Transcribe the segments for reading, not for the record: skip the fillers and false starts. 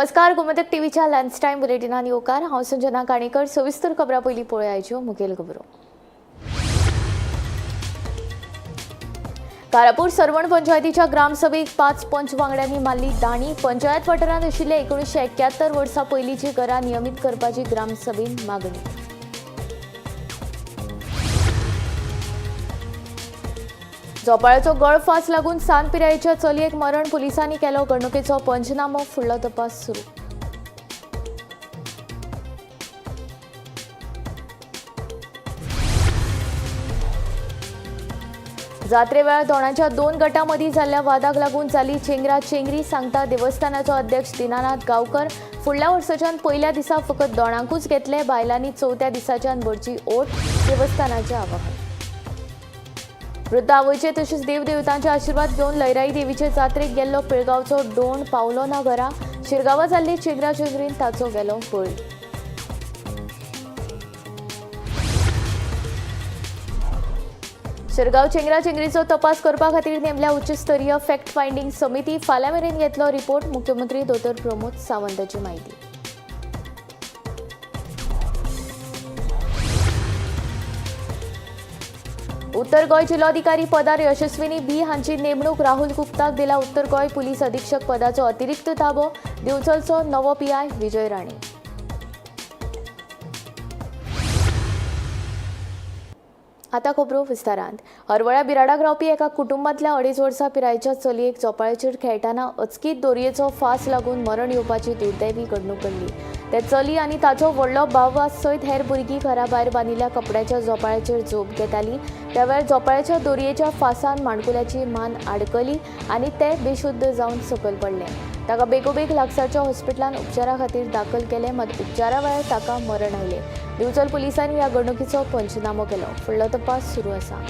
नमस्कार, गोमतक टीव्हीच्या lunch time बुलेटिनात येवकार। हांव संजना काणेकर। सविस्तर खबरां पयलीं पळोवया आयच्यो मुखेल खबरो। कारापूर सरवण पंचायतीच्या ग्रामसभेक 5 पंच वांगड्यांनी मारली दाणी। पंचायत वाठारांत आशिल्ले 1971 वर्सां पयलींची घरां नियमीत करपाची ग्रामसभेन मागणी। झोपाळ्याचो गळफास लागून सान पिरायेच्या चलयेक मरण। पुलिसांनी केलो घडणुकेचो पंचनामो। फुडलो तपास सुरू। जात्रे वेळार धोणाच्या 2 गटां मदीं जाल्ल्या वादाक लागून जाली चेंगरा-चेंगरी, सांगता देवस्थानाचो अध्यक्ष दिनानाथ गांवकर। फुडल्या वर्साच्यान पयल्या दिसा फकत दोणांकूच घेतले। बायलांनी चवथ्या दिसाच्यान भरची ओट देवस्थानाचे आवाहन। वृद्ध आवयचे तशेंच देवदेवतांचे आशीर्वाद घेवन लयराई देवीचे जात्रेक गेल्लो पिळगांवचो डोण पावलो ना घरा। शिरगांवा जाल्ले चेंगरा-चेंगरीन ताचो गेलो बळी। शिरगांव चेंगरा-चेंगरीचो तपास करपा खातीर नेमल्या उच्चस्तरीय फॅक्ट फायंडींग समिती फाल्यां मेरेन येतलो रिपोर्ट। मुख्यमंत्री दोतोर प्रमोद सावंताची माहिती। उत्तर गोंय जिल्लोधिकारी पदार यशस्विनी बी हांची नेमणूक। राहुल गुप्ताक दिला उत्तर गोंय पुलीस अधीक्षक पदाचो अतिरिक्त ताबो। दिवचलचो नवो पीआय विजय राणे। आता खबरो विस्तारांत। हरवळ्या बिराडाक रावपी एका कुटुंबांतल्या 2.5 वर्सां पिरायेच्या चलयेक झोपाळ्याचेर खेळटाना अचकीत दोरयेचो फास लागून मरण येवपाची दुर्दैवी घडणूक घडली। ते चली आनी ताचो व्हडलो भाव सयत हेर भुरगीं घरा भायर बांदिल्ल्या कपड्याच्या झोपाळ्याचेर झोप घेतालीं। त्या वेळार झोपाळ्याच्या दोरयेच्या फासान माणकुल्याची मान आडकली आनी ते बेशुद्ध जावन सकयल पडले। ताका बेगोबेग लागसारच्या हॉस्पिटलांत उपचारा खातीर दाखल केले, मात उपचारा वेळार ताका मरण आयलें। दिवचल पुलिसांनी ह्या घडणुकीचो पंचनामो केलो। फुडलो तपास सुरू आसा।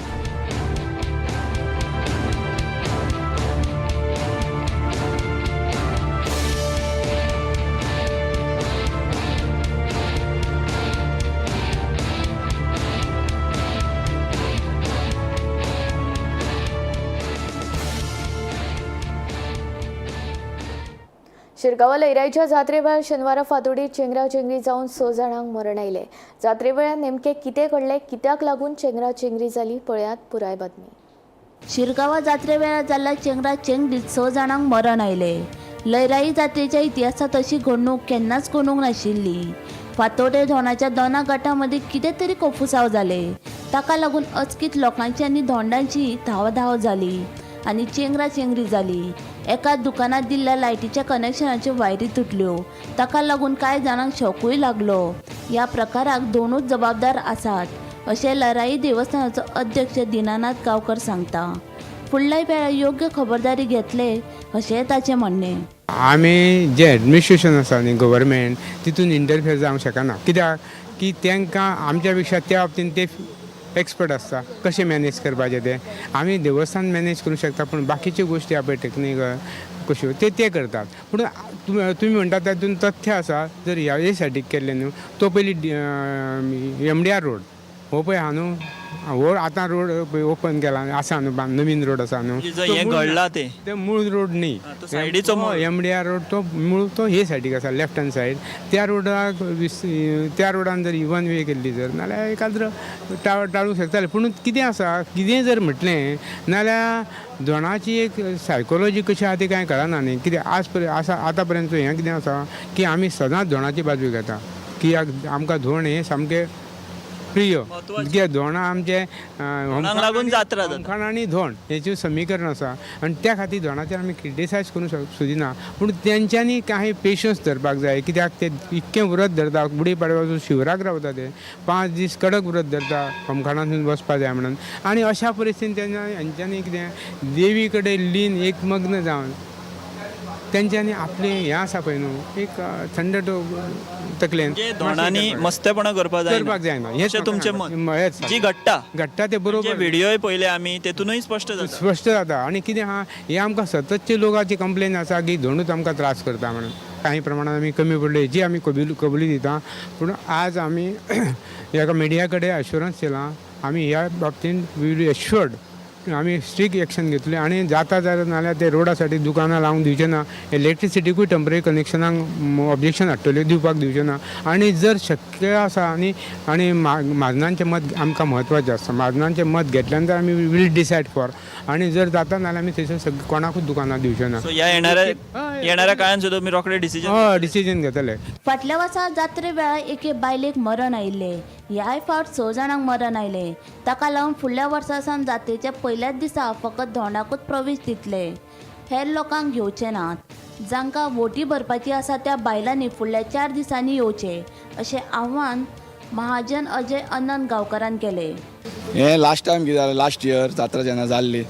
शिरगांवा लयराईच्या जात्रे वेळार शेनवारा फांतोडेर चेंगरा-चेंगरी जावन 6 जाणांक मरण आयलें। जात्रे वेळार नेमकें कितें घडलें, कित्याक लागून चेंगरा-चेंगरी जाली, पळयात पुराय बातमी। शिरगांवा जात्रे वेळार जाल्ल्या चेंगरा-चेंगरीत 6 जाणांक मरण आयलें। लयराई जात्रेच्या इतिहासांत अशी घडणूक केन्नाच घडूंक नाशिल्ली। फांतोडेर धोंडाच्या 2 गटां मदीं कितें तरी कोफुसांव जाले। ताका लागून अचकीत लोकांची आनी धोंडांची धांवधांव जाली आनी चेंगरा-चेंगरी जाली। एका दुकानात दिल्ल्या लायटीच्या कनेक्शनाच्यो वायरी तुटल्यो। ताका लागून कांय जाणांक शॉकूय लागलो। ह्या प्रकाराक 2च जबाबदार आसात अशें लयराई देवस्थानाचो अध्यक्ष दिनानाथ गांवकर सांगता। फुडल्या वेळार योग्य खबरदारी घेतले अशें ताचें म्हणणें। आमी जे एडमिनिस्ट्रेशन आसा न्ही गव्हर्मेंट तितून इंटरफियर जावंक शकना, कित्याक की तांकां आमच्या पेक्षा त्या बाबतींत ते एक्सपर्ट आसता कशें मॅनेज करपाचें तें। आमी देवस्थान मॅनेज करूंक शकता, पूण बाकीच्यो गोश्टी आपय टेक्निकल कश्यो ते करतात। पूण तुमी म्हणटा तातूंत तथ्य आसा, जर ह्या सायडीक केल्लें न्हू तो पयलीं MDR रोड हो पळय आहा न्हू, हो आतां रोड ओपन केला आसा न्हू, नवीन रोड आसा न्हू, हें घडलां ते मूळ रोड न्ही, सायडीचो MDR रोड तो मूळ तो हे सायडीक आसा, लेफ्ट हँड सायड। त्या रोडान जर इवन वे केल्ली जर नाल्यार एखाद्र टाळूंक शकताले। पूण कितें आसा, कितें जर म्हटलें नाल्यार धोंडाची एक सायकोलॉजी कशी आहा ती कांय कळना न्ही। कित्याक आतां पर्यंत हें कितें आसा की आमी सदांच धोंडाची बाजू घेता, कित्याक आमकां धोंड हें सामकें प्रिय। कित्याक धोंडा आमचे लागून जात्रा होमखण आनी धोंड हेचें समीकरण आसा आनी त्या खातीर धोंडाचेर आमी क्रिटिसायज करूंक सोदिना। पूण तेंच्यांनी कांय पेशन्स धरपाक जाय, कित्याक ते इतकें व्रत धरता, गुडी पाडव्याचो शिवराक रावता ते 5 दीस कडक व्रत धरता होमखणांतून वचपा जाय म्हणून। आनी अशा परिस्थितींत हेंच्यांनी कितें देवी कडेन लीन एकमग्न जावन तेंच्यांनी आपलें हें आसा पळय न्हू, एक थंड तकलेन धोंडांनी मस्तेपणां करपाक जायना हें तुमचें मत। जी घडटा ते बरोबर। व्हिडियोय पयले आमी तेतूनय स्पश्ट जाता। आनी कितें आहा, हे आमकां सततचे लोकांची कंप्लेन आसा की धोंडूच आमकां त्रास करता म्हणून। काही प्रमाणात आमी कमी पडले हेची आमी कबुली दिता। पूण आज आमी ह्या मिडिया कडेन अश्युरन्स दिला, आमी ह्या बाबतींत वी विल एश्युअर्ड आमी स्ट्रीक एक्शन घेतली आनी जाता नाल्यार ते रोडासाठी दुकानां लावंक दिवचे ना, इलेक्ट्रिसिटीकूय टेम्पररी कनेक्शनाक ऑब्जेक्शन हाडटले, दिवपाक दिवचे ना. आनी जर शक्य आसा आनी महाजनांचें मत आमकां म्हत्वाचें आसता. महाजनांचें मत घेतल्या नंतर आमी वील डिसायड फॉर. आनी जर जाता नाल्यार आमी थंयसर सगळें कोणाकूच दुकानां दिवचे ना. सो येणाऱ्या काळात सुद्धा मी रोखडे डिसिजन घेतले. फाटल्या वर्सा जात्रे वेळार एके बायलेक मरण आयिल्ले. ह्याय फावट 6 जाणांक मरण आयले. ताका लागून फुडल्या वर्सा सावन जात्रेच्या पयल्याच दिसा फकत धोंडाकूच प्रवेश दितले, हेर लोकांक घेवचे नात. जांकां वोटी भरपाची आसा त्या बायलांनी फुडल्या 4 दिसांनी येवचे अशें आव्हान महाजन अजय अनंत गांवकारान केले. हें लास्ट टायम कितें जालें, लास्ट इयर जात्रा जेन्ना जाल्ली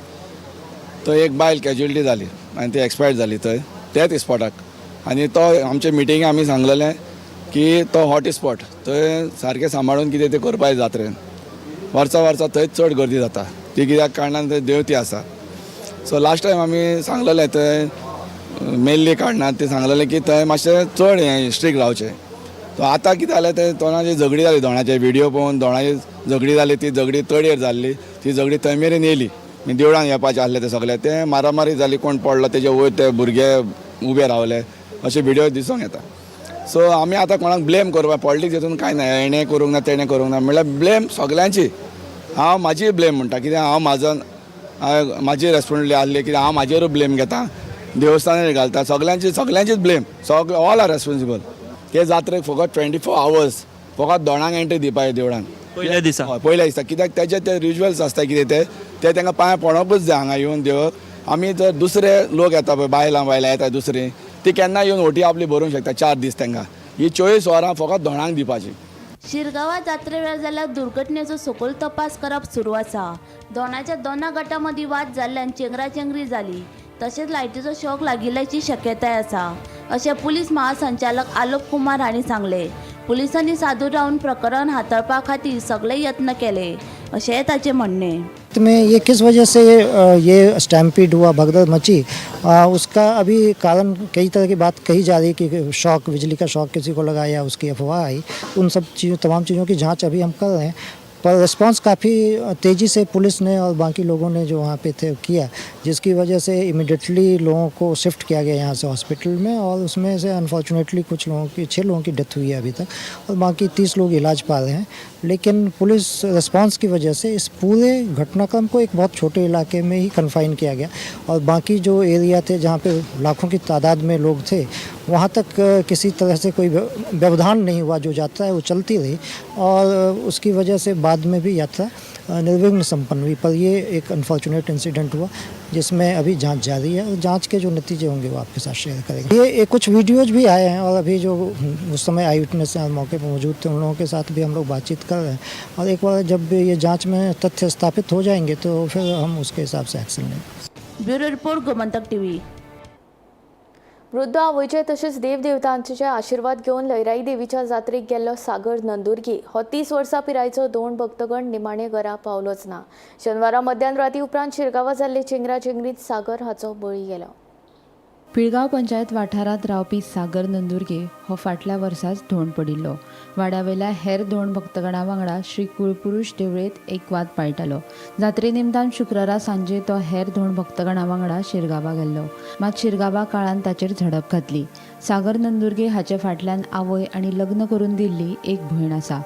थंय एक बायल कॅज्युअलिटी जाली आनी ती एक्सपायर्ड जाली थंय त्याच स्पॉटाक. आनी तो आमचे मिटिंगे आमी सांगलेलें की तो हॉट स्पॉट थंय सारकें सांबाळून कितें तें करपाक जाय जात्रेन. वर्सा थंयच चड गर्दी जाता, ती कित्याक कारणान थंय देवती आसा. सो लास्ट टायम आमी सांगलेलें थंय मेल्ली कारणान ते सांगलेलें की थंय मातशें चड हें स्ट्रीक रावचें. तो आतां कितें जालें तें तोणाची झगडी जाली दोणाचे व्हिडियो पळोवन दोणाची झगडी जाली. ती झगडी तडयेर जाल्ली, ती झगडी थंय मेरेन येयली. देवळान येवपाचें आसलें ते सगळें तें मारामारी जाली, कोण पडलो तेजे वयर ते भुरगे उबे रावले अशे व्हिडियो दिसूंक येता. सो आमी आतां कोणाक ब्लेम करपा पॉलिटिक्स हितून कांय ना, हेणें करूंक ना तेणें करूंक ना म्हणल्यार ब्लेम सगल्यांची. हांव म्हाजी ब्लेम म्हणटा कित्याक हांव म्हाजी रेस्पॉन्सिबिलिटी आसली कित्याक हांव म्हाजेरूच ब्लेम घेता, देवस्थानार घालता, सगल्यांचीच ब्लेम. All are responsible. हे जात्रेक फकत 24 hours फकत दोणांक एंट्री दिवपाक देवळान पहिल्या दिसा. पयल्या दिसा कित्याक तेजे ते रिच्युअल्स आसता कितें ते तांकां पांयां पडोंकूच जाय हांगा येवन देवक. आमी जर दुसरे लोक येता पळय बायलां येता दुसरी, ती केन्ना येवन ओटी आपली भरूंक शकता 4 दीस तांकां. ही 24 वरां फकत दोणांक दिवपाची. शिरगांवा जात्रे वेळार जाल्ल्या दुर्घटनेचो सखोल तपास करप सुरू आसा. दोनाच्या दोना गटां मदीं वाद जाल्ल्यान चेंगराचेंगरी जाली, तशेंच लायटीचो शॉक लागिल्ल्याची शक्यताय आसा अशें पुलीस महासंचालक आलोक कुमार हांणी सांगले. पुलिसांनी सादूर रावन प्रकरण हाताळपा खातीर सगळे यत्न केले अशें ताचें म्हणणें. में ये किस वजह से ये स्टैम्पीड हुआ, भगदड़ मची, उसका अभी कारण कई तरह की बात कही जा रही है कि शॉक, बिजली का शॉक किसी को लगाया, उसकी अफवाह आई. उन सब चीज़ों, तमाम चीज़ों की जांच अभी हम कर रहे हैं. पर रिस्पांस काफ़ी तेज़ी से पुलिस ने और बाकी लोगों ने जो वहाँ पे थे किया, जिसकी वजह से इमिडिएटली लोगों को शिफ्ट किया गया यहाँ से हॉस्पिटल में. और उसमें से अनफॉर्चुनेटली कुछ लोगों की 6 लोगों की डेथ हुई है अभी तक, और बाकी 30 लोग इलाज पा रहे हैं. लेकिन पुलिस रिस्पांस की वजह से इस पूरे घटनाक्रम को एक बहुत छोटे इलाके में ही कन्फाइन किया गया, और बाकी जो एरिया थे जहाँ पे लाखों की तादाद में लोग थे वहाँ तक किसी तरह से कोई व्यवधान नहीं हुआ. जो यात्रा है वो चलती रही, और उसकी वजह से बाद में भी यात्रा निर्विघ्न संपन्न हुई. पर ये एक अनफॉर्चुनेट इंसिडेंट हुआ जिसमें अभी जांच जारी है, और जांच के जो नतीजे होंगे वो आपके साथ शेयर करेंगे. ये कुछ वीडियोज भी आए हैं, और अभी जो उस समय आई विटनेस मौके पर मौजूद थे उन लोगों के साथ भी हम लोग बातचीत कर रहे हैं. और एक बार जब ये जांच में तथ्य स्थापित हो जाएंगे तो फिर हम उसके हिसाब से एक्शन लेंगे. Bureau report Gomantak TV. वृद्ध आवयचे तशेंच देवदेवतांचे आशिर्वाद घेवन लयराई देवीच्या जात्रेक गेल्लो सागर नंदुरगी हो 30 वर्सां पिरायेचो दोन भक्तगण निमाणे घरा पावलोच ना. शेनवारा मध्यान राती उपरांत शिरगांवा जाल्ले चेंगराचेंगरीत सागर हाचो बळी गेलो. पिळगांव पंचायत वाठारांत रावपी सागर नंदुरगे हो फाटल्या वर्साच धोंड पडिल्लो. वाड्यावयल्या हेर धोंड भक्तगणां वांगडा श्री कुळपुरुश देवळेंत एक वाद पायटालो. जात्रे निमतान शुक्रारा सांजे तो हेर धोंड भक्तगणां वांगडा शिरगांवा गेल्लो. मात शिरगांवा काळान ताचेर झडप घातली. सागर नंदुरगे हाचे फाटल्यान आवय आनी लग्न करून दिल्ली एक भयण आसा.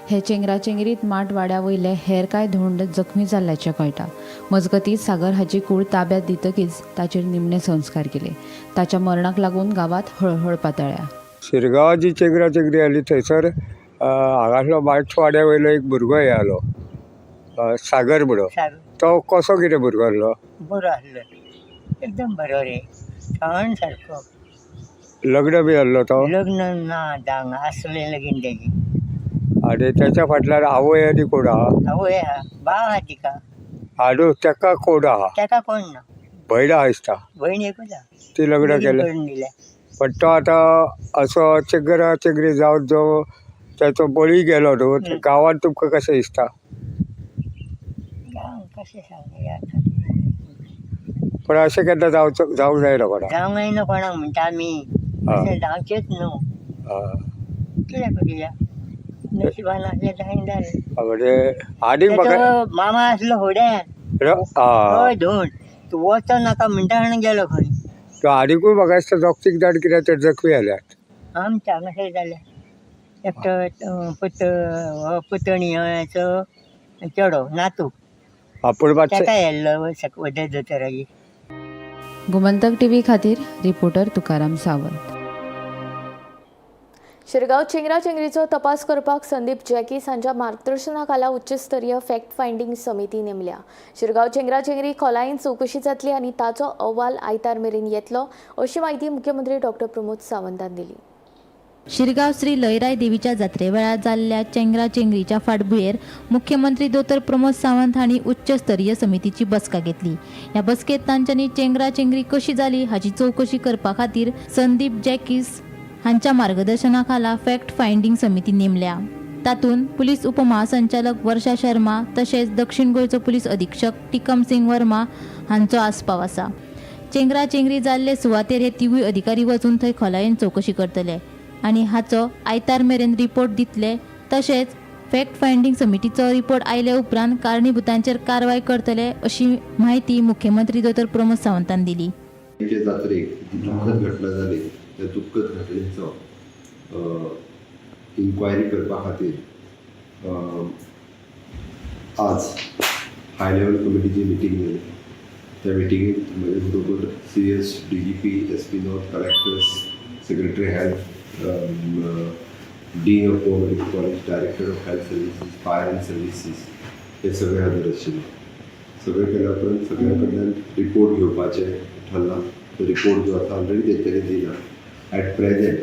हे चेंगराचेंगरीत माट वाड्यावयले हेर कांय धोंड जखमी जाल्ल्याचें कळटा. मजगतीं सागर हाची कूड ताब्यात दितकीच ताचेर निमणे संस्कार केले. ताच्या मरणाक लागून गांवांत हळहळ पातळ्ळ्या. शिरगांवाची चेंगराचेंगरी आली थंयसर हांगासलो बाटवाड्या वयलो एक भुरगो आलो सागर म्हणून. तो कसो कितें भुरगो आसलो? बरो आसलो, एकदम बरो रे, छान सारको. लग्न बी आसलो तो? लग्न ना जावंक आसलें लगीन तेजी. आनी तेच्या फाटल्यान आवय आनी कोण आहा? आवय आहा, भाव आहा तिका. आनी तेका कोण आहा? तेका कोण ना, भयण आहा दिसता. भयण एकूच आहा. ती लग्न केलें करून दिलें. पण तो आतां असो चेंगराचेंगरी जावन जो त्याचो बळी गेलो न्हू, गांवांत तुमकां कशें दिसता? गांव कशें सांगया आतां. पण अशें केन्ना जावंक जायना कोणाक? जावंक जायना कोणाक म्हणटा आमी, अशें जावचेंच न्हू. कितें करुया, नशिबान आसलें जायन जालें. म्हणजे आनीक म्हाका तेचो मामा आसलो होड्यान, हय धोंड तूं वचो नाका म्हणटा आनी गेलो खंय तो आडीकूय म्हाका दिसता जोगतीक दाड कित्याक तर जखमी जाल्यात आमच्या कशें जालें एकटो पुतणीचो चेडो नातू आपण मातशें ताका येल्लो वडे दोतोरागेर. गोमंतक टीव्ही खातीर रिपोर्टर तुकाराम सावंत. शिरगांव चेंगराचेंगरीचो तपास करपाक संदीप जॅकीस हांच्या मार्गदर्शनाखाला उच्चस्तरीय फॅक्ट फायंडींग समिती नेमल्या. शिरगांव चेंगराचेंगरी खोलायेन चवकशी जातली आनी ताचो अहवाल आयतार मेरेन येतलो अशी माहिती मुख्यमंत्री डॉक्टर प्रमोद सावंतान दिली. शिरगांव श्री लयराई देवीच्या जात्रे वेळार जाल्ल्या चेंगराचेंगरीच्या फाटभुंयेर मुख्यमंत्री दोतोर प्रमोद सावंत हांणी उच्चस्तरीय समितीची बसका घेतली. ह्या बसकेत तांच्यांनी चेंगराचेंगरी कशी जाली हाची चवकशी करपा खातीर संदीप जॅकीस हांच्या मार्गदर्शनाखाला फॅक्ट फायंडींग समिती नेमल्या. तातूंत पुलीस उपमहासंचालक वर्षा शर्मा तशेंच दक्षिण गोंयचो पुलीस अधीक्षक टिकम सिंग वर्मा हांचो आस्पाव आसा. चेंगराचेंगरी जाल्ले सुवातेर हे तिवूय अधिकारी वचून थंय खोलायेन चवकशी करतले आनी हाचो आयतार मेरेन रिपोर्ट दितले. तशेंच फॅक्ट फायंडींग समितीचो रिपोर्ट आयल्या उपरांत कारणीभूतांचेर कारवाय करतले अशी माहिती मुख्यमंत्री दोतोर प्रमोद सावंतान दिली. जात्रेक दुःखद घटना जाली त्या दुःखद घटनेचो इन्क्वायरी करपा खातीर आज हाय लेवल कमिटीची मिटींग जाली. त्या मिटिंगेंत म्हजे बरोबर CS, DGP, SP north, collectors, secretary health, dean of medical college, director of health services, fire and services हे सगळे हजर आशिल्ले. सगळे केल्या उपरांत सगळ्यां कडल्यान रिपोर्ट घेवपाचें ठरलां. तो रिपोर्ट जो आसा ऑलरेडी तेंच्यांनी दिला. ॲट प्रेझेंट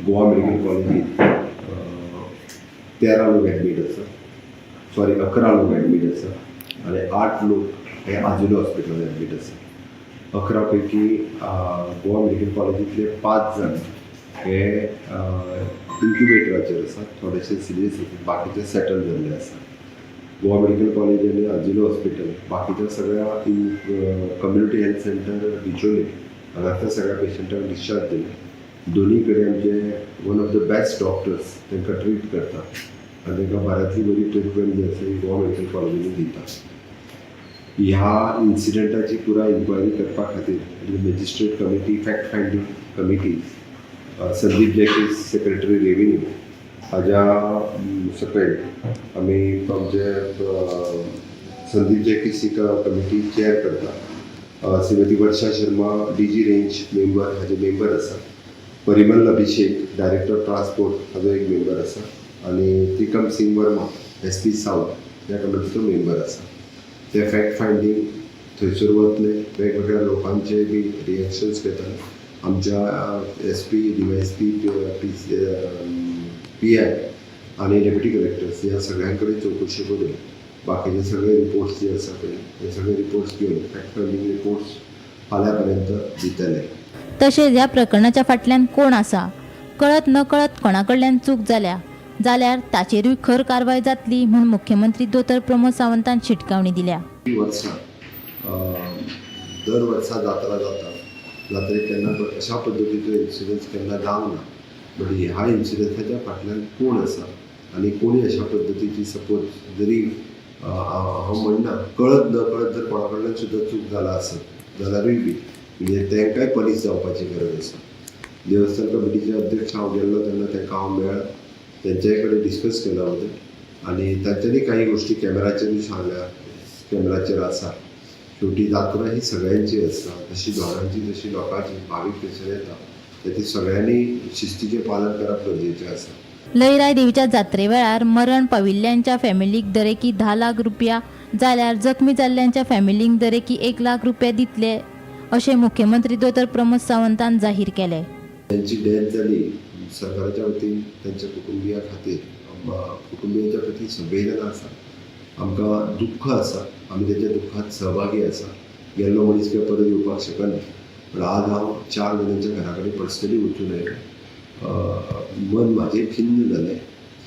गोवा मेडिकल कॉलेजींत 13 लोक एडमीट आसा, 11 लोक एडमीट आसा आनी 8 लोक हे आजुलो हॉस्पिटलांत एडमीट आसा. 11 पैकी गोवा मेडिकल कॉलेजींतले 5 जाण हे इन्क्युबेटराचेर आसा, थोडेशे सिरियस आसा, बाकीचे सेटल जाल्ले आसा. गोवा मेडिकल कॉलेज आनी आजिलो हॉस्पिटल बाकीच्या सगळ्या कम्युनिटी हेल्थ सेंटर बिचोले हांगासर सगळ्या पेशंटांक डिस्चार्ज दिले. दोनी कडेन आमचे one of the best doctors तांकां ट्रीट करता आनी तांकां बऱ्यांतली बरी ट्रिटमेंट जी आसा ही गोवा मेडिकल कॉलेजींनी दिता. ह्या इन्सिडंटाची पुराय इन्क्वायरी करपा खातीर magistrate committee, fact finding committee, Sandeep Jacques secretary revenue हाज्या सकयल आमी आमचे संदीप जॅकीस ही कमिटी चेअर करता. श्रीमती वर्षा शर्मा DG रेंज मेंबर हाजे मेंबर आसा. परिमल अभिषेक डायरेक्टर ट्रान्सपोर्ट हाजो एक मेंबर आसा आनी तिकम सिंग वर्मा SP सावथ ह्या कमिटीचो मेंबर आसा. ते फॅक्ट फायंडींग थंयसर वतले, वेगवेगळ्या लोकांचे बी रिएक्शन्स घेतले. आमच्या SP, DYSP, PI आणि डेप्युटी कलेक्टर्स ह्या सगळ्यांकडे चौकशी करून बाकीचे सगळे रिपोर्ट्स जे आसा पळय हे सगळे रिपोर्ट्स घेवन फॅक्ट फायंडींग रिपोर्ट्स फाल्यां पर्यंत दितले. तशेंच ह्या प्रकरणाच्या फाटल्यान कोण आसा, कळत नकळत कोणा कडल्यान चूक जाल्यार ताचेरूय खर कारवाय जातली म्हूण मुख्यमंत्री दोतोर प्रमोद सावंतान शिटकावणी दिल्या. दर वर्सा जात्रा जाता, जात्रेक केन्ना अशा पद्दतीचो इन्सिडन्स केन्ना जावंक ना. बट ह्या इन्सिडन्साच्या फाटल्यान कोण आसा आनी कोणी अशा पद्दतीची सपोज जरी हांव म्हणना कळत नकळत जर कोणा कडल्यान सुद्दां चूक जाला आसत जाल्यारूय बी म्हणजे तांकांय पनीश जावपाची गरज आसा. देवस्थान कमिटीचे अध्यक्ष हांव गेल्लो तेन्ना तांकां हांव मेळ्ळा, तेंच्याय कडेन डिस्कस केला बद्दल आनी तांच्यांनी काही गोश्टी कॅमेराचेरूय सांगल्या, कॅमेराचेर आसा. शेवटी जात्रा ही सगळ्यांची आसता, जशी दोनांची जशी लोकांची भावीक थंयसर येता तें सगळ्यांनी शिस्तीचें पालन करप गरजेचें आसा. लयराई देवीच्या जात्रे वेळार मरण पाविल्ल्यांच्या फॅमिलीक दरेकी 10 लाख रुपया जाल्यार जखमी जाल्ल्यांच्या फॅमिलीक दरेकी 1 लाख रुपया दितले अशें मुख्यमंत्री दोतोर प्रमोद सावंतान जाहीर केलें. त्यांची डेथ जाली सरकाराच्या वतीन त्यांच्या कुटुंबिया खातीर कुटुंबियांच्या प्रती संवेदना आसा, आमकां दुख्ख आसा, आमी तेच्या दुख्खात सहभागी आसा. गेल्लो मनीस किंवा परत येवपाक शकना, पण आज हांव 4 जाणांच्या घरा कडेन पर्सनली वचून आयलो. मन म्हाजें खिन्न जालें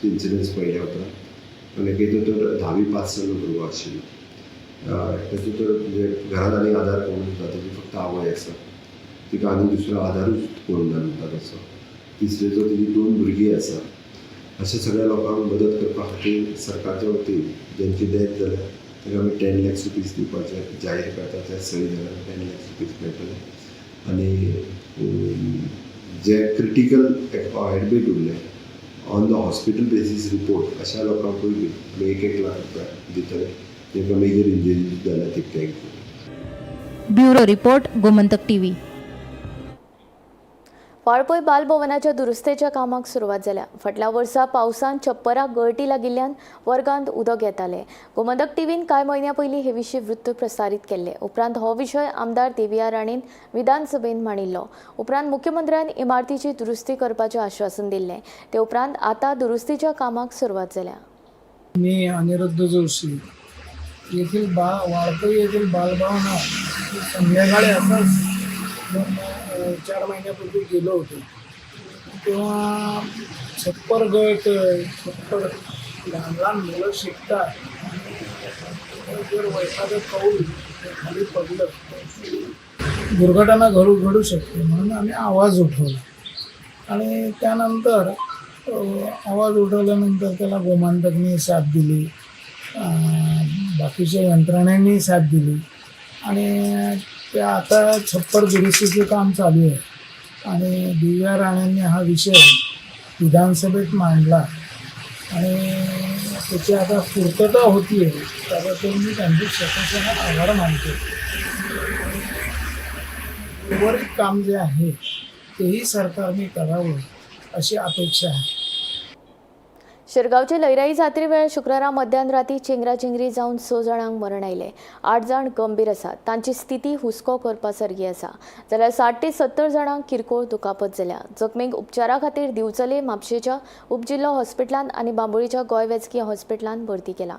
इन्सिडन्स पळयल्या उपरांत. आनी एकेचो तर 10वी पास जाल्लो भुरगो आशिल्लो, ताचो तर म्हणजे घरांत आनी आदार कोण ना, ताची फक्त आवय आसा, तिका आनी दुसरो आदारूच कोण ना म्हणटा तसो. तिसरेचो तेजी 2 भुरगीं आसा. अशा सगळ्या लोकांक मदत करपा खातीर सरकारच्या वतीन ज्यांची डेथ जाल्या ताका आमी 10 lakhs रुपीज दिवपाचे जाहीर करता ते सही जाल्यार 10 lakhs रुपीज मेळटले आनी जे क्रिटिकल एडमीट उरले on the hospital basis report अशा लोकांकूय बी 1 लाख रुपया दितले तांकां मेजर इंजरीज जाल्या ते bureau report Gomantak TV. Valpoi बालभवनाच्या दुरुस्तेच्या कामाक सुरवात जाल्या. फाटल्या वर्सा पावसान छप्पराक गळटी लागिल्ल्यान वर्गांत उदक येतालें. गोमंतक टीव्हीन कांय म्हयन्या पयलीं हे विशीं वृत्त प्रसारीत केल्ले. उपरांत हो विशय आमदार देविया राणेन विधानसभेत मांडिल्लो. उपरांत मुख्यमंत्र्यान इमारतीची दुरुस्ती करपाचें आश्वासन दिल्लें. ते उपरांत आतां दुरुस्तीच्या कामाक सुरवात जाल्या. मी अनिरुद्ध जोशी येथील वाळपई येथील बालभवनात संध्याकाळी असंच 4 महिन्यापूर्वी गेलो होतो. तेव्हा छप्पर गळतंय, छप्पर लहान लहान मुलं शिकतात, जर एखादं कौल खाली पडलं दुर्घटना घडू शकते म्हणून आम्ही आवाज उठवला आणि त्यानंतर आवाज उठवल्यानंतर त्याला गोमांतकनी साथ दिली, बाकीच्या यंत्रणांनी साथ दिली आणि ते आता छप्पर दुरुस्तीचे काम चालू आहे आणि देविया राणेंनी हा विषय विधानसभेत मांडला आणि त्याची आता पूर्तता होती आहे. त्याबद्दल मी त्यांचे स्वतःचा आभार मानतो. उर्वरित काम जे आहे तेही सरकारने करावं अशी अपेक्षा आहे. शिरगांवचे लयराई जात्रे वेळार शुक्रारा मध्यानराती चेंगराचेंगरी जावन 6 जाणांक मरण आयलें. 8 जाण गंभीर आसात. तांची स्थिती हुस्को करपा सारकी आसा जाल्यार 60 ते 70 जाणांक किरकोळ दुखापत जाल्या. जखमींक उपचारा खातीर दिवचले म्हापशेच्या उपजिल्लो हॉस्पिटलांत आनी बांबोळीच्या गोंय वैजकी हॉस्पिटलांत भरती केला.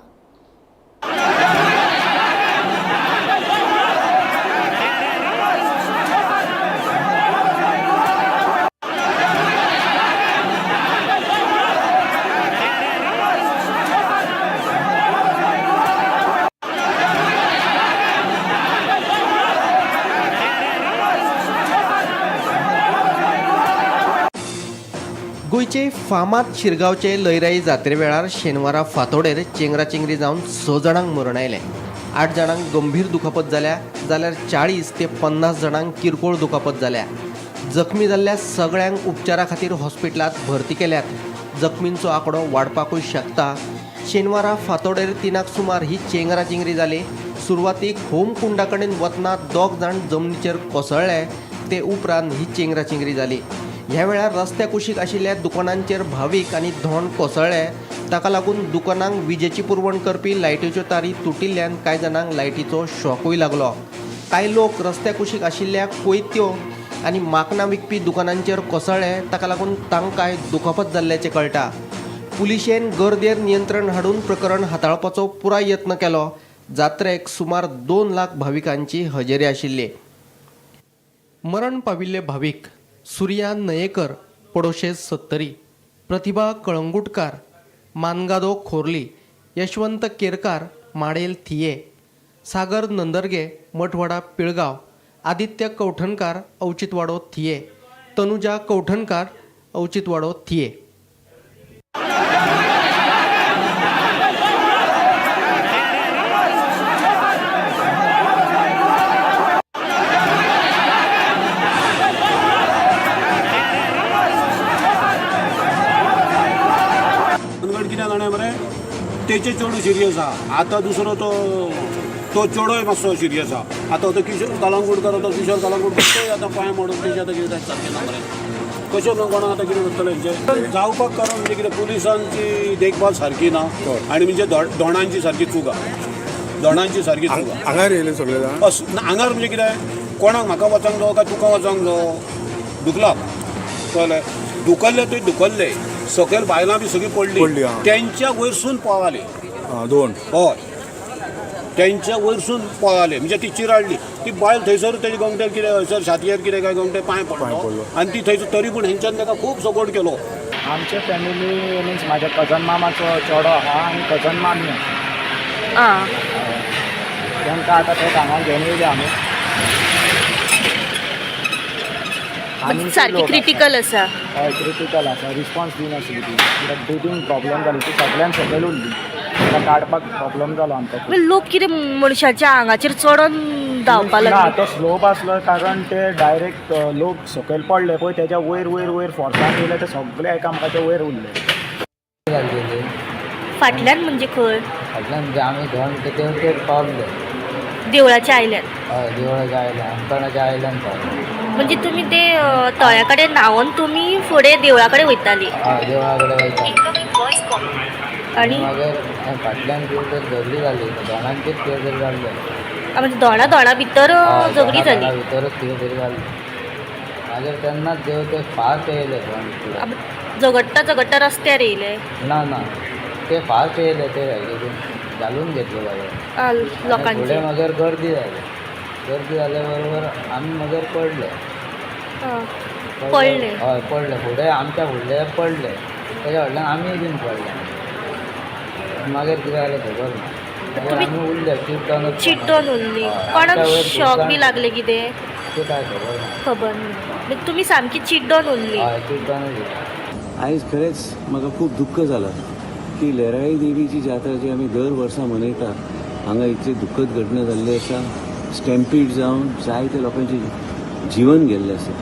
गोंयचे फामाद शिरगांवचे लयराई जात्रे वेळार शेनवारा फांतोडेर चेंगराचेंगरी जावन 6 जाणांक मरण आयलें. 8 जाणांक गंभीर दुखापत जाल्या जाल्यार 40 ते 50 जाणांक किरकोळ दुखापत जाल्या. जखमी जाल्ल्या सगळ्यांक उपचारा खातीर हॉस्पिटलांत भरती केल्यात. जखमींचो आंकडो वाडपाकूय शकता. शेनवारा फांतोडेर 3 सुमार ही चेंगराचेंगरी जाली. सुरवातीक होम कुंडा कडेन वतना 2 जाण जमनीचेर कोसळ्ळे. ते उपरांत ही चेंगराचेंगरी जाली. ह्या वेळार रस्त्या कुशीक आशिल्ल्या दुकानांचेर भावीक आनी धोंड कोसळ्ळे. ताका लागून दुकानांक विजेची पुरवण करपी लायटीच्यो तारी तुटिल्ल्यान कांय जाणांक लायटीचो शॉकूय लागलो. कांय लोक रस्त्या कुशीक आशिल्ल्या कोयत्यो आनी माकनां विकपी दुकानांचेर कोसळ्ळे. ताका लागून तांकांय दुखापत जाल्ल्याचें कळटा. पुलिशेन गर्देर नियंत्रण हाडून प्रकरण हाताळपाचो पुराय यत्न केलो. जात्रेक सुमार 2 लाख भाविकांची हजेरी आशिल्ली. मरण पाविल्ले भावीक सुर्या नयेकर पडोशे 70, प्रतिभा कळंगुटकार मानगादो खोर्ली, यशवंत केरकार माडेल थिये, सागर नंदरगे मठवाडा पिळगांव, आदित्य कवठणकार औचितवाडो थिये, तनुजा कवठणकार औचितवाडो थिये. तेचे चेडू सिरियस आहा. आतां दुसरो तो चेडूय मातसो सिरियस आहा. आतां तो किशोर कलंगूटकर तो किशोर कलंगूटकर तेय आतां पांय मोडून तेजे आतां कितें सारकें ना मरे. कशें कोणाक आतां कितें करतलें हेंचें जावपाक कारण म्हणजे कितें पुलिसांची देखभाल सारकी ना आनी म्हणजे दोणांची सारकी चूक आहा. दोणांची सारकी चूक आहा. हांगार येयले सगळे जाण हांगार म्हणजे कितें कोणाक म्हाका वचोंक जावो काय तुका वचोंक जावो दुखला कळ्ळें. दुखल्ले थंय दुखल्ले सकयल बायलां बी सगळीं पडली. तेंच्या वयरसून पळाली 2 हय तेंच्या वयरसून पळाली म्हणजे ती चिराडली. ती बायल थंयसर तेजे गमट्यार कितें हयसर छातयेर कितें काय गमटे पांय पडलो आनी ती थंयसर तरी पूण हेंच्यान ताका खूब सपोर्ट केलो. आमच्या फॅमिली मिन्स माझ्या कजन मामाचो चेडो आहा आनी कजन मामी आहा. तांकां आतां ते हांगा घेवन येयले आमी. सारकी क्रिटिकल आसा. हय क्रिटिकल आसा. रिस्पॉन्स दिनाशिल्ली ती. ब्रिथींग प्रॉब्लेम जाली ती सगळ्यांक सकयल उरली. ताका काडपाक प्रॉब्लम जालो आमकां लोक कितें मनशाच्या आंगाचेर चडोन धांवपा ना लागले तो स्लोप आसलो कारण ते डायरेक्ट लोक सकयल पडले पळय तेच्या वयर वयर वयर फोर्सान येयले ते सगळे एकामेकाच्या वयर उरले फाटल्यान म्हणजे खंय फाटल्यान म्हणजे आमी धोन तेर पावले देवळाच्या आयल्यान देवळाच्या आयल्यान आमकाणाच्या आयल्यान पावले म्हणजे तुमी ते तळ्या कडेन न्हांवून तुमी फुडें देवळा कडेन वयताली देवळा कडेन वयता आनी मागीर फाटल्यान तर झगडी जाली दोनांचेर कितें तरी जाल्लें म्हणजे दोणा भितर झगडी जाली भितरच कितें तरी जाल्लें मागीर तेन्नाच देव ते फास्ट येयले झगडटा रस्त्यार येयले ना ना ते फास्ट येयले ते घालून घेतले जाल्यार लोकांचे फुडें मागीर गर्दी जाले बरोबर आमी मागीर पडले पडले हय पडले फुडें आमच्या फुडले पडले तेच्या फाटल्यान आमी बीन पडले मागीर कितें जालें खबर ना मागीर आमी उरले चिड्डोन उरली कोणाक शॉक बी लागले कितें ते काय खबर ना खबर ना तुमी सामकी चिड्डोन उरली हय चिड्डोनूच आयज खरेंच म्हाका खूब दुख्ख जालां की लहराई देवीची जात्रा जी आमी दर वर्सा मनयता हांगा इतले दुख्खद घटना जाल्ले आसा स्टॅम्पीड जावन जायत्या लोकांचे जिवन गेल्लें आसा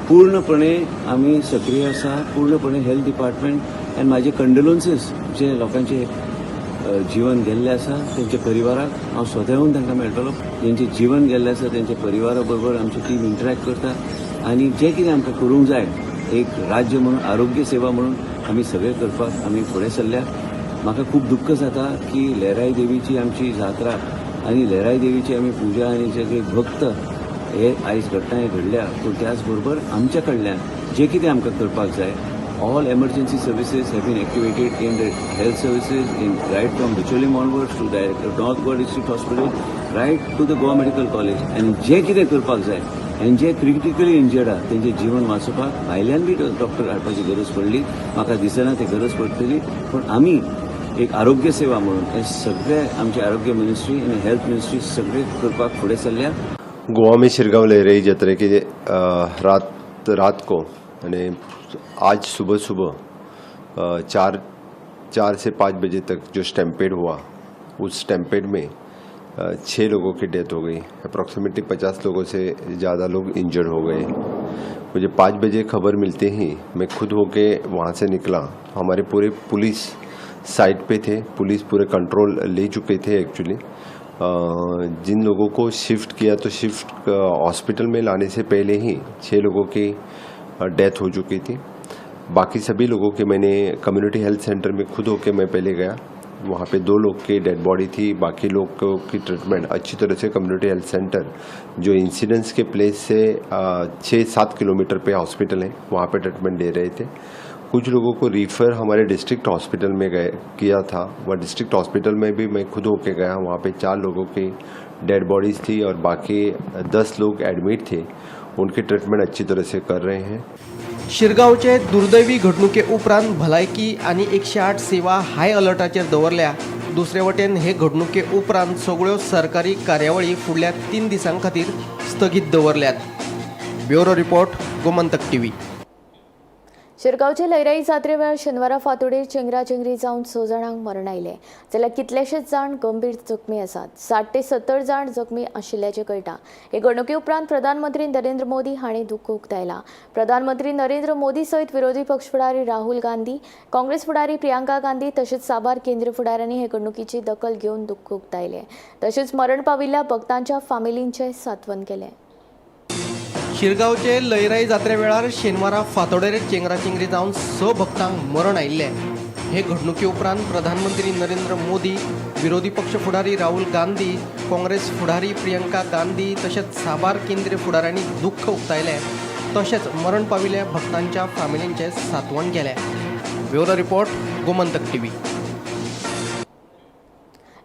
पूर्णपणे आमी सक्रीय आसा पूर्णपणे हेल्थ डिपार्टमेंट आनी म्हाजे कंडोलन्सीस जे लोकांचे जीवन गेल्लें आसा तेंच्या परिवाराक हांव स्वता येवन तांकां मेळटलो जेंचें जीवन गेल्लें आसा तेंच्या परिवारा बरोबर आमची टीम इंटरॅक्ट करता आनी जें कितें आमकां करूंक जाय एक राज्य म्हणून आरोग्य सेवा म्हणून आमी सगळें करपाक आमी फुडें सरल्या म्हाका खूब दुख्ख जाता की लहराई देवीची आमची जात्रा आनी लहराई देवीची आमी पुजा आनी सगळे भक्त हे आयज घटना घडल्या पूण त्याच बरोबर आमच्या कडल्यान जें कितें आमकां करपाक जाय all emergency services have been activated in the health services right from Bicholim onwards to the North Goa District Hospital right to the Goa Medical College and जे कितें करपाक जाय आनी जे क्रिटिकली इंजर्ड आहा तेंचें जीवन वाचोवपाक भायल्यान बी डॉक्टर हाडपाची गरज पडली म्हाका दिसना ती गरज पडटली पूण आमी एक आरोग्य सेवा म्हणून हे सगळे आमचे आरोग्य मिनिस्ट्री आनी हेल्थ मिनिस्ट्री सगळे करपाक फुडें सरल्या गोवा में शिरगांव लहराई जत्रे के रात को यानी आज सुबह 4 से 5 बजे तक जो स्टैम्पेड हुआ उस स्टैम्पेड में 6 लोगों की डेथ हो गई अप्रॉक्सीमेटली 50 लोगों से ज़्यादा लोग इंजर्ड हो गए मुझे 5 बजे खबर मिलते ही मैं खुद होके वहाँ से निकला हमारे पूरे पुलिस साइट पे थे पुलिस पूरे कंट्रोल ले चुके थे एक्चुअली जिन लोगों को शिफ्ट किया तो शिफ्ट हॉस्पिटल में लाने से पहले ही 6 लोगों की डेथ हो चुकी थी बाकी सभी लोगों के मैंने कम्युनिटी हेल्थ सेंटर में खुद होके मैं पहले गया वहाँ पे 2 लोग की डेड बॉडी थी बाकी लोग की ट्रीटमेंट अच्छी तरह से कम्युनिटी हेल्थ सेंटर जो इंसिडेंट्स के प्लेस से 6-7 किलोमीटर पे हॉस्पिटल है वहाँ पे ट्रीटमेंट दे रहे थे कुछ लोगों को रिफ़र हमारे डिस्ट्रिक्ट हॉस्पिटल में किया था वह डिस्ट्रिक्ट हॉस्पिटल में भी मैं खुद होके गया वहाँ पे 4 लोगों की डेड बॉडीज़ थी और बाकी 10 लोग एडमिट थे उनकी ट्रीटमेंट अच्छी तरह से कर रहे हैं शिरगांवचे दुर्दैवी घडणुके उपरांत भलायकी आनी 108 सेवा हाय अलर्टाचेर दवरल्या दुसरे वटेन हे घडणुके उपरांत सगळ्यो सरकारी कार्यावळी फुडल्या 3 दिसां खातीर स्थगीत दवरल्यात ब्युरो रिपोर्ट गोमंतक टीव्ही शिरगांवचे लयराई जात्रे वेळार शेनवारा फांतोडेर चेंगराचेंगरी जावन 6 जाणांक मरण आयलें जाल्यार कितलेशेच जाण गंभीर जखमी आसात 60 ते 70 जाण जखमी आशिल्ल्याचें कळटा हे घडणुके उपरांत प्रधानमंत्री नरेंद्र मोदी हांणी दुख्ख उक्तायलां प्रधानमंत्री नरेंद्र मोदी सयत विरोधी पक्ष फुडारी राहुल गांधी काँग्रेस फुडारी प्रियांका गांधी तशेंच साबार केंद्रीय फुडाऱ्यांनी हे घडणुकीची दखल घेवन दुख्ख उक्तायलें तशेंच मरण पाविल्ल्या भक्तांच्या फामिलींचें सांत्वन केलें शिरगांवचे लयराई जात्रे वेळार शेनवारा फांतोडेर चेंगराचेंगरी जावन 6 भक्तांक मरण आयिल्लें हे घडणुके उपरांत प्रधानमंत्री नरेंद्र मोदी विरोधी पक्ष फुडारी राहुल गांधी काँग्रेस फुडारी प्रियंका गांधी तशेंच साबार केंद्रीय फुडाऱ्यांनी दुख्ख उक्तायलें तशेंच मरण पाविल्ल्या भक्तांच्या फामिलींचें सांत्वन केलें bureau report Gomantak TV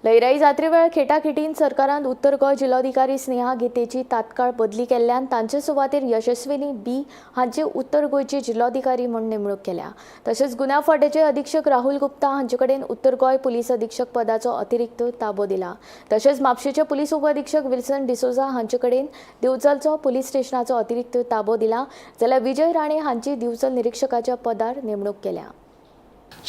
Lairai जात्रे वेळार खेटाखेटीन सरकारान उत्तर गोंय जिल्लोधिकारी स्नेहा गितेची तात्काळ बदली केल्ल्यान तांचे सुवातेर यशस्विनी बी हांची उत्तर गोंयची जिल्लोधिकारी म्हूण नेमणूक केल्या तशेंच गुन्यांव फाटेचे अधीक्षक राहुल गुप्ता हांचे कडेन उत्तर गोंय पुलीस अधीक्षक पदाचो अतिरिक्त ताबो दिला तशेंच म्हापशेचे पुलीस उपअधीक्षक विल्सन डिसोजा हांचे कडेन दिवचलचो पुलीस स्टेशनाचो अतिरिक्त ताबो दिला जाल्यार विजय राणे हांची दिवचल निरीक्षकाच्या पदार नेमणूक केल्या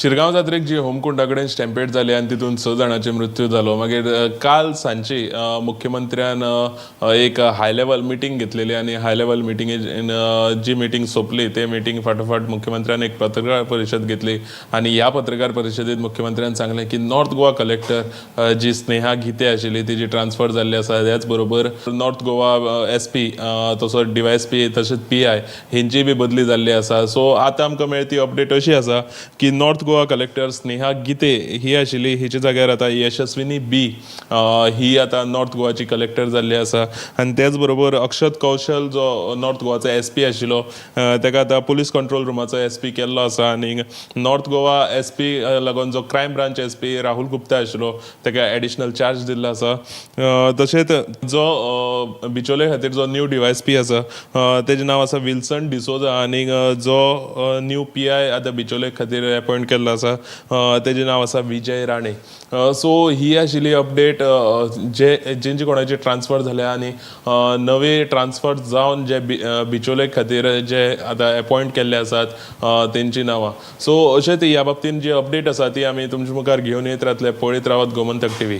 शिरगांव जात्रेक जी होमकुंडा कडेन स्टॅम्पेड जाली आनी तितून 6 जाणांचे मृत्यू जालो. मागीर काल सांजची मुख्यमंत्र्यान एक हाय लेवल मिटींग घेतलेली आनी हाय लेवल मिटींगेन जी मिटींग सोंपली ते मिटींग फाटोफाट मुख्यमंत्र्यान एक पत्रकार परिशद घेतली आनी ह्या पत्रकार परिशदेंत मुख्यमंत्र्यान सांगलें की नॉर्थ गोवा कलेक्टर जी स्नेहा गिते आशिल्ली तिची ट्रान्सफर जाल्ली आसा. त्याच बरोबर नॉर्थ गोवा SP तसोच DYSP तशेंच PI हेंची बी बदली जाल्ली आसा. सो आतां आमकां मेळटी अपडेट अशी आसा की नॉर्थ गोवा कलेक्टर स्नेहा गिते ही आशिल्ली, हिच्या जाग्यार आतां यशस्विनी B ही आतां नॉर्थ गोवाची कलेक्टर जाल्ली आसा. आनी त्याच बरोबर अक्षत कौशल जो नॉर्थ गोवाचो SP आशिल्लो ताका आतां पुलीस कंट्रोल रुमाचो SP केल्लो आसा. आनी नॉर्थ गोवा SP लागून जो crime branch SP Rahul Gupta आशिल्लो ताका एडिशनल चार्ज दिल्लो आसा. तशेंच जो बिचोले खातीर जो न्यू DYSP आसा तेजें नांव आसा विल्सन डिसोजा आनी जो न्यू PI आतां बिचोले खातीर अपॉयंट केल्लो आसा तेजें नांव आसा विजय राणे. सो ही आशिल्ली अपडेट जेंची कोणाची ट्रान्सफर जाल्या आनी नवे ट्रान्सफर जावन जे बिचोले खातीर जे आतां अपॉयंट केल्ले आसात तेंची नांवां. सो अशेंच ह्या बाबतींत जी अपडेट आसा ती आमी तुमचे मुखार घेवन येत रावतले. पळयत रावत गोमंतक TV.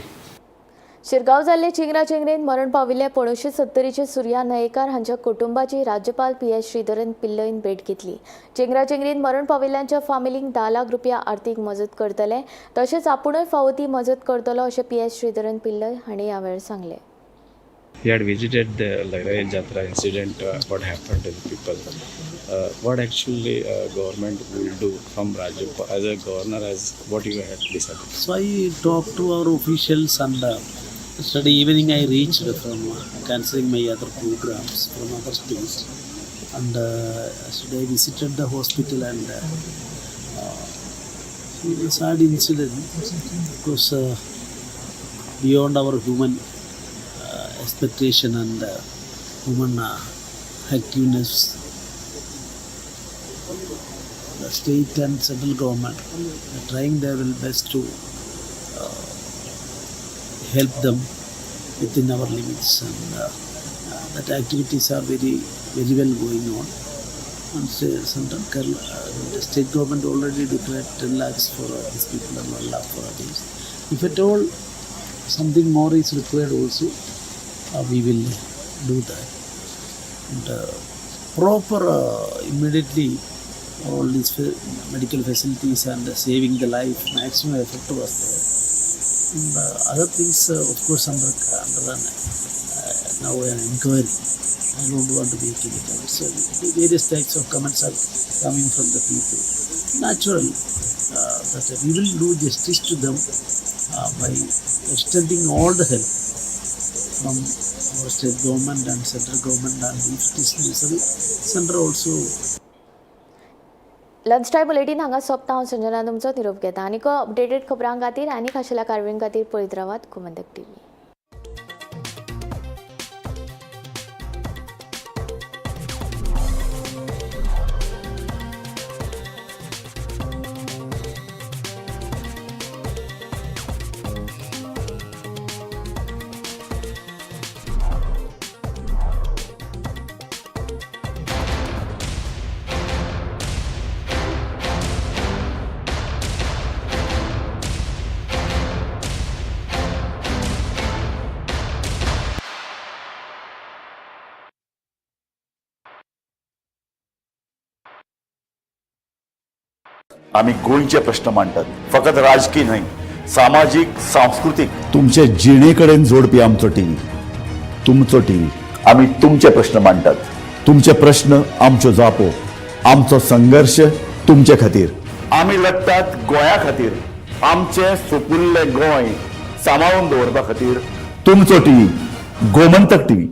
शिरगांव जाल्ले चिंगरा-चिंगरेन मरण पाविल्ले 69 सुर्या नयेकार हांच्या कुटुंबाची राज्यपाल PS श्रीधरन पिल्लयन भेट घेतली. चिंगरा-चिंगरेन मरण पाविल्ल्यांच्या फामिलीक 10 लाख रुपया आर्थीक मजत करतले तशेंच आपुणूय फावो ती मजत करतलो अशें PS श्रीधरन पिल्लय हांणी ह्या वेळार सांगलें. We had visited the Lairai Jatra incident, what happened to the people. What actually government will do from Rajyapal as a governor, as what you had decided? So I talked to our officials and yesterday evening I reached from cancelling my other programs from other states, and yesterday I visited the hospital and it was a sad incident because beyond our human expectation and human activeness, the state and central government are trying their best to help them within our limits, and that activities are very well going on. And the state government already declared 10 lakhs for these people and 1 lakh for others. If at all something more is required also, we will do that. And proper immediately all these medical facilities and saving the life, maximum effort was there. And other things, of course, under now an inquiry. I don't want to make any comments. So various types of comments are coming from the people. Natural that we will do justice to them by extending all the help from our state government and central government, and if it is necessary, center also. Lunch time bulletin हांगा सोंपता. हांव संजना तुमचो निरोप घेता. आनीक updated खबरां खातीर आनी खाशेल्या कारवीं खातीर पळयत रावात गोमंतक TV. आम्ही गोंयचे प्रश्न मांडटात, फकत राजकीय न्हय, सामाजीक सांस्कृतिक. तुमचे जिणेकडेन जोडपी आमचो टीव्ही, तुमचो टीव्ही. आम्ही तुमचे प्रश्न मांडटात. तुमचे प्रश्न आमच्यो जापो, आमचो संघर्श तुमचे खातीर. आम्ही लढटात गोंया खातीर. आमचे सोपुल्ले गोंय सांबाळून दवरपा खातीर. तुमचो टीव्ही, गोमंतक TV.